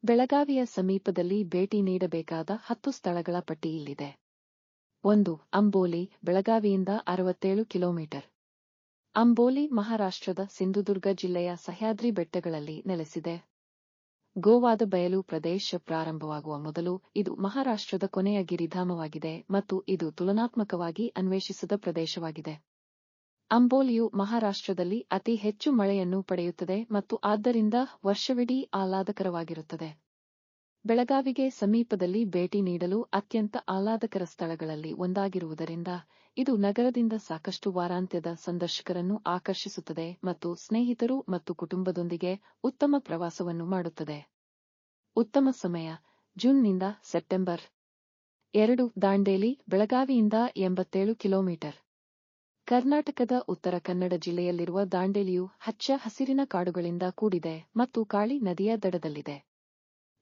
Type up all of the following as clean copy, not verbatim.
ಬೆಳಗಾವಿಯ ಸಮೀಪದಲ್ಲಿ ಭೇಟಿ ನೀಡಬೇಕಾದ 10 ಸ್ಥಳಗಳ ಪಟ್ಟಿ ಇಲ್ಲಿದೆ. 1. ಅಂಬೋಲಿ, ಬೆಳಗಾವಿಯಿಂದ 67 ಕಿಲೋಮೀಟರ್. ಅಂಬೋಲಿ ಮಹಾರಾಷ್ಟ್ರದ ಸಿಂಧುದುರ್ಗ ಜಿಲ್ಲೆಯ ಸಹ್ಯಾದ್ರಿ ಬೆಟ್ಟಗಳಲ್ಲಿ ನೆಲೆಸಿದೆ. ಗೋವಾದ ಬಯಲು ಪ್ರದೇಶ ಪ್ರಾರಂಭವಾಗುವ ಮೊದಲು ಇದು ಮಹಾರಾಷ್ಟ್ರದ ಕೊನೆಯ ಗಿರಿಧಾಮವಾಗಿದೆ ಮತ್ತು ಇದು ತುಲನಾತ್ಮಕವಾಗಿ ಅನ್ವೇಷಿಸದ ಪ್ರದೇಶವಾಗಿದೆ. ಅಂಬೋಲಿಯು ಮಹಾರಾಷ್ಟ್ರದಲ್ಲಿ ಅತಿ ಹೆಚ್ಚು ಮಳೆಯನ್ನು ಪಡೆಯುತ್ತದೆ ಮತ್ತು ಆದ್ದರಿಂದ ವರ್ಷವಿಡೀ ಆಹ್ಲಾದಕರವಾಗಿರುತ್ತದೆ. ಬೆಳಗಾವಿಗೆ ಸಮೀಪದಲ್ಲಿ ಭೇಟಿ ನೀಡಲು ಅತ್ಯಂತ ಆಹ್ಲಾದಕರ ಸ್ಥಳಗಳಲ್ಲಿ ಒಂದಾಗಿರುವುದರಿಂದ ಇದು ನಗರದಿಂದ ಸಾಕಷ್ಟು ವಾರಾಂತ್ಯದ ಸಂದರ್ಶಕರನ್ನು ಆಕರ್ಷಿಸುತ್ತದೆ ಮತ್ತು ಸ್ನೇಹಿತರು ಮತ್ತು ಕುಟುಂಬದೊಂದಿಗೆ ಉತ್ತಮ ಪ್ರವಾಸವನ್ನು ಮಾಡುತ್ತದೆ. ಉತ್ತಮ ಸಮಯ: ಜೂನ್ನಿಂದ ಸೆಪ್ಟೆಂಬರ್. 2. ದಾಂಡೇಲಿ, ಬೆಳಗಾವಿಯಿಂದ 87 ಕಿಲೋಮೀಟರ್. ಕರ್ನಾಟಕದ ಉತ್ತರ ಕನ್ನಡ ಜಿಲ್ಲೆಯಲ್ಲಿರುವ ದಾಂಡೇಲಿಯು ಹಚ್ಚ ಹಸಿರಿನ ಕಾಡುಗಳಿಂದ ಕೂಡಿದೆ ಮತ್ತು ಕಾಳಿ ನದಿಯ ದಡದಲ್ಲಿದೆ.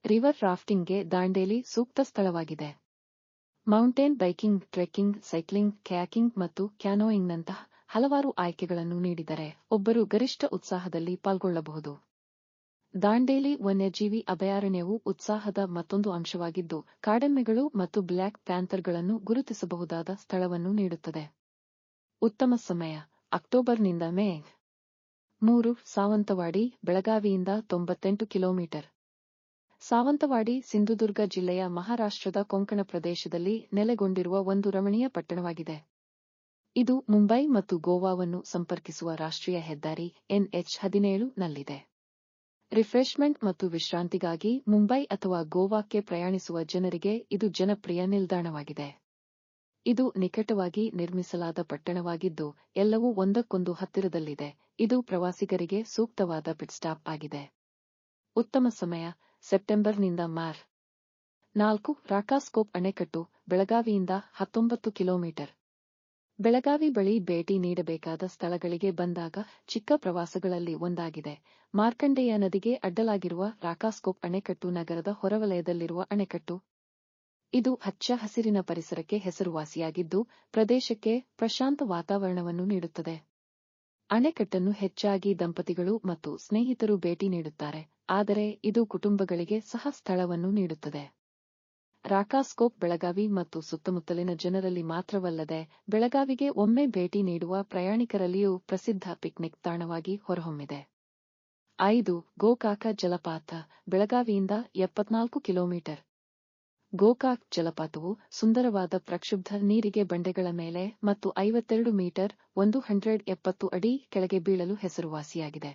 ರಿವರ್ ರಾಫ್ಟಿಂಗ್ಗೆ ದಾಂಡೇಲಿ ಸೂಕ್ತ ಸ್ಥಳವಾಗಿದೆ. Mountain biking, trekking, cycling, kayaking ಮತ್ತು ಕ್ಯಾನೋಯಿಂಗ್ನಂತಹ ಹಲವಾರು ಆಯ್ಕೆಗಳನ್ನು ನೀಡಿದರೆ ಒಬ್ಬರು ಗರಿಷ್ಠ ಉತ್ಸಾಹದಲ್ಲಿ ಪಾಲ್ಗೊಳ್ಳಬಹುದು. ದಾಂಡೇಲಿ ವನ್ಯಜೀವಿ ಅಭಯಾರಣ್ಯವು ಉತ್ಸಾಹದ ಮತ್ತೊಂದು ಅಂಶವಾಗಿದ್ದು, ಕಾಡೆಮ್ಮೆಗಳು ಮತ್ತು ಬ್ಲ್ಯಾಕ್ ಪ್ಯಾಂಥರ್ಗಳನ್ನು ಗುರುತಿಸಬಹುದಾದ ಸ್ಥಳವನ್ನು ನೀಡುತ್ತದೆ. ಉತ್ತಮ ಸಮಯ: ಅಕ್ಟೋಬರ್ನಿಂದ ಮೇ. 3. ಸಾವಂತವಾಡಿ, ಬೆಳಗಾವಿಯಿಂದ 98 ಕಿಲೋಮೀಟರ್. ಸಾವಂತವಾಡಿ ಸಿಂಧುದುರ್ಗ ಜಿಲ್ಲೆಯ ಮಹಾರಾಷ್ಟ್ರದ ಕೊಂಕಣ ಪ್ರದೇಶದಲ್ಲಿ ನೆಲೆಗೊಂಡಿರುವ ಒಂದು ರಮಣೀಯ ಪಟ್ಟಣವಾಗಿದೆ. ಇದು ಮುಂಬೈ ಮತ್ತು ಗೋವಾವನ್ನು ಸಂಪರ್ಕಿಸುವ ರಾಷ್ಟ್ರೀಯ ಹೆದ್ದಾರಿ NH-17 ನಲ್ಲಿದೆ. ರಿಫ್ರೆಶ್ಮೆಂಟ್ ಮತ್ತು ವಿಶ್ರಾಂತಿಗಾಗಿ ಮುಂಬೈ ಅಥವಾ ಗೋವಾಕ್ಕೆ ಪ್ರಯಾಣಿಸುವ ಜನರಿಗೆ ಇದು ಜನಪ್ರಿಯ ನಿಲ್ದಾಣವಾಗಿದೆ. ಇದು ನಿಕಟವಾಗಿ ನಿರ್ಮಿಸಲಾದ ಪಟ್ಟಣವಾಗಿದ್ದು, ಎಲ್ಲವೂ ಒಂದಕ್ಕೊಂದು ಹತ್ತಿರದಲ್ಲಿದೆ. ಇದು ಪ್ರವಾಸಿಗರಿಗೆ ಸೂಕ್ತವಾದ ಪಿಟ್ ಸ್ಟಾಪ್ ಆಗಿದೆ. ಉತ್ತಮ ಸಮಯ: ಸೆಪ್ಟೆಂಬರ್ನಿಂದ ಮಾರ್. 4. ರಾಕಾಸ್ಕೋಪ್ ಅಣೆಕಟ್ಟು, ಬೆಳಗಾವಿಯಿಂದ 19 ಕಿಲೋಮೀಟರ್. ಬೆಳಗಾವಿ ಬಳಿ ಭೇಟಿ ನೀಡಬೇಕಾದ ಸ್ಥಳಗಳಿಗೆ ಬಂದಾಗ ಚಿಕ್ಕ ಪ್ರವಾಸಗಳಲ್ಲಿ ಒಂದಾಗಿದೆ. ಮಾರ್ಕಂಡೇಯ ನದಿಗೆ ಅಡ್ಡಲಾಗಿರುವ ರಾಕಾಸ್ಕೋಪ್ ಅಣೆಕಟ್ಟು ನಗರದ ಹೊರವಲಯದಲ್ಲಿರುವ ಅಣೆಕಟ್ಟು. ಇದು ಹಚ್ಚ ಹಸಿರಿನ ಪರಿಸರಕ್ಕೆ ಹೆಸರುವಾಸಿಯಾಗಿದ್ದು, ಪ್ರದೇಶಕ್ಕೆ ಪ್ರಶಾಂತ ವಾತಾವರಣವನ್ನು ನೀಡುತ್ತದೆ. ಅಣೆಕಟ್ಟನ್ನು ಹೆಚ್ಚಾಗಿ ದಂಪತಿಗಳು ಮತ್ತು ಸ್ನೇಹಿತರು ಭೇಟಿ ನೀಡುತ್ತಾರೆ, ಆದರೆ ಇದು ಕುಟುಂಬಗಳಿಗೆ ಸಹ ಸ್ಥಳವನ್ನು ನೀಡುತ್ತದೆ. ರಾಕಾಸ್ಕೋಪ್ ಬೆಳಗಾವಿ ಮತ್ತು ಸುತ್ತಮುತ್ತಲಿನ ಜನರಲ್ಲಿ ಮಾತ್ರವಲ್ಲದೆ, ಬೆಳಗಾವಿಗೆ ಒಮ್ಮೆ ಭೇಟಿ ನೀಡುವ ಪ್ರಯಾಣಿಕರಲ್ಲಿಯೂ ಪ್ರಸಿದ್ಧ ಪಿಕ್ನಿಕ್ ತಾಣವಾಗಿ ಹೊರಹೊಮ್ಮಿದೆ. 5. ಗೋಕಾಕ ಜಲಪಾತ, ಬೆಳಗಾವಿಯಿಂದ 74 ಕಿಲೋಮೀಟರ್. ಗೋಕಾಕ್ ಜಲಪಾತವು ಸುಂದರವಾದ ಪ್ರಕ್ಷುಬ್ಧ ನೀರಿಗೆ ಬಂಡೆಗಳ ಮೇಲೆ ಮತ್ತು 52 ಮೀಟರ್ (170 ಅಡಿ) ಕೆಳಗೆ ಬೀಳಲು ಹೆಸರುವಾಸಿಯಾಗಿದೆ.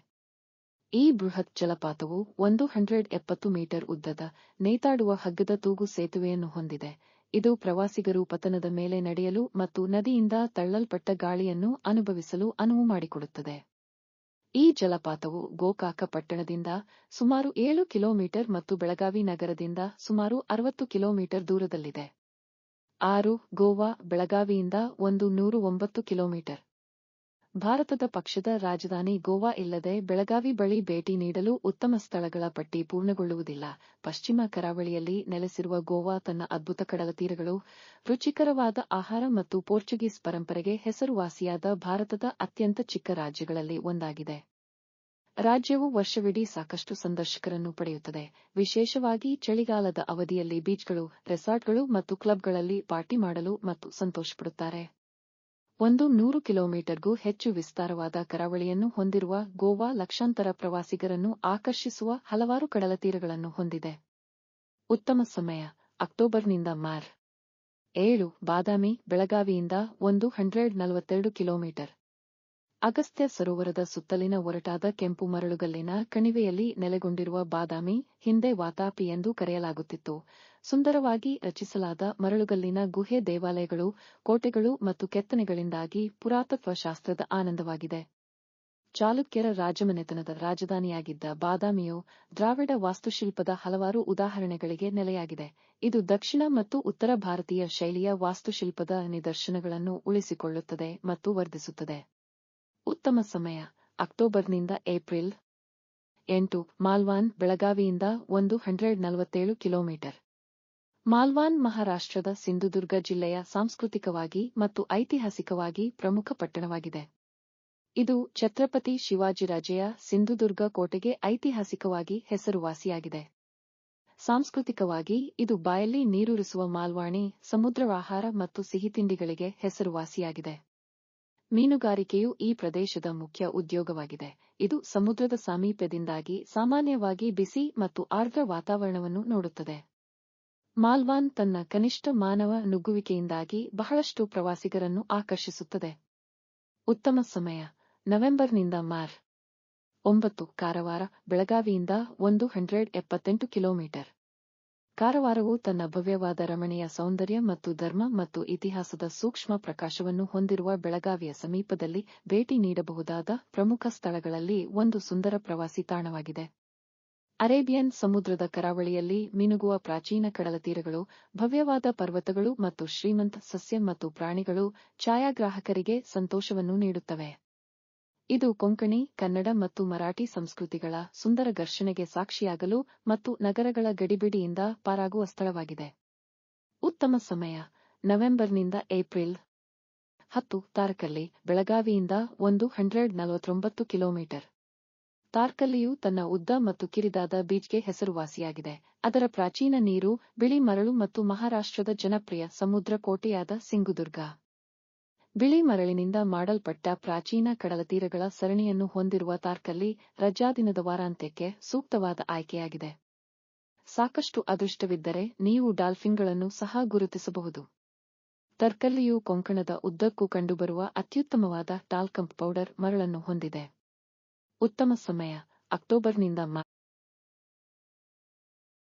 ಈ ಬೃಹತ್ ಜಲಪಾತವು 170 ಮೀಟರ್ ಉದ್ದದ, ನೇತಾಡುವ ಹಗ್ಗದ ತೂಗು ಸೇತುವೆಯನ್ನು ಹೊಂದಿದೆ. ಇದು ಪ್ರವಾಸಿಗರು ಪತನದ ಮೇಲೆ ನಡೆಯಲು ಮತ್ತು ನದಿಯಿಂದ ತಳ್ಳಲ್ಪಟ್ಟ ಗಾಳಿಯನ್ನು ಅನುಭವಿಸಲು ಅನುವು ಮಾಡಿಕೊಡುತ್ತದೆ. ಈ ಜಲಪಾತವು ಗೋಕಾಕ ಪಟ್ಟಣದಿಂದ ಸುಮಾರು 7 ಕಿಲೋಮೀಟರ್ ಮತ್ತು ಬೆಳಗಾವಿ ನಗರದಿಂದ ಸುಮಾರು 60 ಕಿಲೋಮೀಟರ್ ದೂರದಲ್ಲಿದೆ. 6. ಗೋವಾ, ಬೆಳಗಾವಿಯಿಂದ 109 ಕಿಲೋಮೀಟರ್. ಭಾರತದ ಪಕ್ಷದ ರಾಜಧಾನಿ ಗೋವಾ ಇಲ್ಲದೆ ಬೆಳಗಾವಿ ಬಳಿ ಭೇಟಿ ನೀಡಲು ಉತ್ತಮ ಸ್ಥಳಗಳ ಪಟ್ಟಿ ಪೂರ್ಣಗೊಳ್ಳುವುದಿಲ್ಲ. ಪಶ್ಚಿಮ ಕರಾವಳಿಯಲ್ಲಿ ನೆಲೆಸಿರುವ ಗೋವಾ ತನ್ನ ಅದ್ಭುತ ಕಡಲತೀರಗಳು, ರುಚಿಕರವಾದ ಆಹಾರ ಮತ್ತು ಪೋರ್ಚುಗೀಸ್ ಪರಂಪರೆಗೆ ಹೆಸರುವಾಸಿಯಾದ ಭಾರತದ ಅತ್ಯಂತ ಚಿಕ್ಕ ರಾಜ್ಯಗಳಲ್ಲಿ ಒಂದಾಗಿದೆ. ರಾಜ್ಯವು ವರ್ಷವಿಡೀ ಸಾಕಷ್ಟು ಸಂದರ್ಶಕರನ್ನು ಪಡೆಯುತ್ತದೆ, ವಿಶೇಷವಾಗಿ ಚಳಿಗಾಲದ ಅವಧಿಯಲ್ಲಿ ಬೀಚ್ಗಳು, ರೆಸಾರ್ಟ್ಗಳು ಮತ್ತು ಕ್ಲಬ್ಗಳಲ್ಲಿ ಪಾರ್ಟಿ ಮಾಡಲು ಮತ್ತು ಸಂತೋಷಪಡುತ್ತಾರೆ. 100 ಕಿಲೋಮೀಟರ್ಗೂ ಹೆಚ್ಚು ವಿಸ್ತಾರವಾದ ಕರಾವಳಿಯನ್ನು ಹೊಂದಿರುವ ಗೋವಾ ಲಕ್ಷಾಂತರ ಪ್ರವಾಸಿಗರನ್ನು ಆಕರ್ಷಿಸುವ ಹಲವಾರು ಕಡಲತೀರಗಳನ್ನು ಹೊಂದಿದೆ. ಉತ್ತಮ ಸಮಯ: ಅಕ್ಟೋಬರ್ನಿಂದ ಮಾರ್. 7. ಬಾದಾಮಿ, ಬೆಳಗಾವಿಯಿಂದ 142 ಕಿಲೋಮೀಟರ್. ಅಗಸ್ತ್ಯ ಸರೋವರದ ಸುತ್ತಲಿನ ಒರಟಾದ ಕೆಂಪು ಮರಳುಗಲ್ಲಿನ ಕಣಿವೆಯಲ್ಲಿ ನೆಲೆಗೊಂಡಿರುವ ಬಾದಾಮಿ, ಹಿಂದೆ ವಾತಾಪಿ ಎಂದು ಕರೆಯಲಾಗುತ್ತಿತ್ತು, ಸುಂದರವಾಗಿ ರಚಿಸಲಾದ ಮರಳುಗಲ್ಲಿನ ಗುಹೆ, ದೇವಾಲಯಗಳು, ಕೋಟೆಗಳು ಮತ್ತು ಕೆತ್ತನೆಗಳಿಂದಾಗಿ ಪುರಾತತ್ವ ಶಾಸ್ತ್ರದ ಆನಂದವಾಗಿದೆ. ಚಾಲುಕ್ಯರ ರಾಜಮನೆತನದ ರಾಜಧಾನಿಯಾಗಿದ್ದ ಬಾದಾಮಿಯು ದ್ರಾವಿಡ ವಾಸ್ತುಶಿಲ್ಪದ ಹಲವಾರು ಉದಾಹರಣೆಗಳಿಗೆ ನೆಲೆಯಾಗಿದೆ. ಇದು ದಕ್ಷಿಣ ಮತ್ತು ಉತ್ತರ ಭಾರತೀಯ ಶೈಲಿಯ ವಾಸ್ತುಶಿಲ್ಪದ ನಿದರ್ಶನಗಳನ್ನು ಉಳಿಸಿಕೊಳ್ಳುತ್ತದೆ ಮತ್ತು ವರ್ಧಿಸುತ್ತದೆ. ಉತ್ತಮ ಸಮಯ: ಅಕ್ಟೋಬರ್ನಿಂದ ಏಪ್ರಿಲ್. 8. ಮಾಲ್ವಾನ್, ಬೆಳಗಾವಿಯಿಂದ 147 ಕಿಲೋಮೀಟರ್. ಮಾಲ್ವಾನ್ ಮಹಾರಾಷ್ಟ್ರದ ಸಿಂಧುದುರ್ಗ ಜಿಲ್ಲೆಯ ಸಾಂಸ್ಕೃತಿಕವಾಗಿ ಮತ್ತು ಐತಿಹಾಸಿಕವಾಗಿ ಪ್ರಮುಖ ಪಟ್ಟಣವಾಗಿದೆ. ಇದು ಛತ್ರಪತಿ ಶಿವಾಜಿರಾಜೆಯ ಸಿಂಧುದುರ್ಗ ಕೋಟೆಗೆ ಐತಿಹಾಸಿಕವಾಗಿ ಹೆಸರುವಾಸಿಯಾಗಿದೆ. ಸಾಂಸ್ಕೃತಿಕವಾಗಿ ಇದು ಬಾಯಲ್ಲಿ ನೀರೂರಿಸುವ ಮಾಲ್ವಾಣಿ, ಸಮುದ್ರವಾಹಾರ ಮತ್ತು ಸಿಹಿತಿಂಡಿಗಳಿಗೆ ಹೆಸರುವಾಸಿಯಾಗಿದೆ. ಮೀನುಗಾರಿಕೆಯು ಈ ಪ್ರದೇಶದ ಮುಖ್ಯ ಉದ್ಯೋಗವಾಗಿದೆ. ಇದು ಸಮುದ್ರದ ಸಾಮೀಪ್ಯದಿಂದಾಗಿ ಸಾಮಾನ್ಯವಾಗಿ ಬಿಸಿ ಮತ್ತು ಆರ್ದ್ರ ವಾತಾವರಣವನ್ನು ನೋಡುತ್ತದೆ. ಮಾಲ್ವಾನ್ ತನ್ನ ಕನಿಷ್ಠ ಮಾನವ ನುಗ್ಗುವಿಕೆಯಿಂದಾಗಿ ಬಹಳಷ್ಟು ಪ್ರವಾಸಿಗರನ್ನು ಆಕರ್ಷಿಸುತ್ತದೆ. ಉತ್ತಮ ಸಮಯ: ನವೆಂಬರ್ನಿಂದ ಮಾರ್. 9. ಕಾರವಾರ, ಬೆಳಗಾವಿಯಿಂದ 178 ಕಿಲೋಮೀಟರ್. ಕಾರವಾರವು ತನ್ನ ಭವ್ಯವಾದ ರಮಣೀಯ ಸೌಂದರ್ಯ ಮತ್ತು ಧರ್ಮ ಮತ್ತು ಇತಿಹಾಸದ ಸೂಕ್ಷ್ಮ ಪ್ರಕಾಶವನ್ನು ಹೊಂದಿರುವ ಬೆಳಗಾವಿಯ ಸಮೀಪದಲ್ಲಿ ಭೇಟಿ ನೀಡಬಹುದಾದ ಪ್ರಮುಖ ಸ್ಥಳಗಳಲ್ಲಿ ಒಂದು ಸುಂದರ ಪ್ರವಾಸಿ ತಾಣವಾಗಿದೆ. ಅರೇಬಿಯನ್ ಸಮುದ್ರದ ಕರಾವಳಿಯಲ್ಲಿ ಮಿನುಗುವ ಪ್ರಾಚೀನ ಕಡಲತೀರಗಳು, ಭವ್ಯವಾದ ಪರ್ವತಗಳು ಮತ್ತು ಶ್ರೀಮಂತ ಸಸ್ಯ ಮತ್ತು ಪ್ರಾಣಿಗಳು ಛಾಯಾಗ್ರಾಹಕರಿಗೆ ಸಂತೋಷವನ್ನು ನೀಡುತ್ತವೆ. ಇದು ಕೊಂಕಣಿ, ಕನ್ನಡ ಮತ್ತು ಮರಾಠಿ ಸಂಸ್ಕೃತಿಗಳ ಸುಂದರ ಘರ್ಷಣೆಗೆ ಸಾಕ್ಷಿಯಾಗಲು ಮತ್ತು ನಗರಗಳ ಗಡಿಬಿಡಿಯಿಂದ ಪಾರಾಗುವ ಸ್ಥಳವಾಗಿದೆ. ಉತ್ತಮ ಸಮಯ: ನವೆಂಬರ್ನಿಂದ ಏಪ್ರಿಲ್. 10. ತಾರಕರ್ಲಿ, ಬೆಳಗಾವಿಯಿಂದ 149 ಕಿಲೋಮೀಟರ್. ತಾರ್ಕರ್ಲಿಯು ತನ್ನ ಉದ್ದ ಮತ್ತು ಕಿರಿದಾದ ಬೀಚ್ಗೆ ಹೆಸರುವಾಸಿಯಾಗಿದೆ. ಅದರ ಪ್ರಾಚೀನ ನೀರು, ಬಿಳಿ ಮರಳು ಮತ್ತು ಮಹಾರಾಷ್ಟ್ರದ ಜನಪ್ರಿಯ ಸಮುದ್ರ ಕೋಟೆಯಾದ ಸಿಂಧುದುರ್ಗ. ಬಿಳಿ ಮರಳಿನಿಂದ ಮಾಡಲ್ಪಟ್ಟ ಪ್ರಾಚೀನ ಕಡಲತೀರಗಳ ಸರಣಿಯನ್ನು ಹೊಂದಿರುವ ತಾರ್ಕರ್ಲಿ ರಜಾದಿನದ ವಾರಾಂತ್ಯಕ್ಕೆ ಸೂಕ್ತವಾದ ಆಯ್ಕೆಯಾಗಿದೆ. ಸಾಕಷ್ಟು ಅದೃಷ್ಟವಿದ್ದರೆ ನೀವು ಡಾಲ್ಫಿನ್ಗಳನ್ನು ಸಹ ಗುರುತಿಸಬಹುದು. ತಾರ್ಕರ್ಲಿಯು ಕೊಂಕಣದ ಉದ್ದಕ್ಕೂ ಕಂಡುಬರುವ ಅತ್ಯುತ್ತಮವಾದ ಟಾಲ್ಕಮ್ ಪೌಡರ್ ಮರಳನ್ನು ಹೊಂದಿದೆ. ಉತ್ತಮ ಸಮಯ: ಅಕ್ಟೋಬರ್ನಿಂದ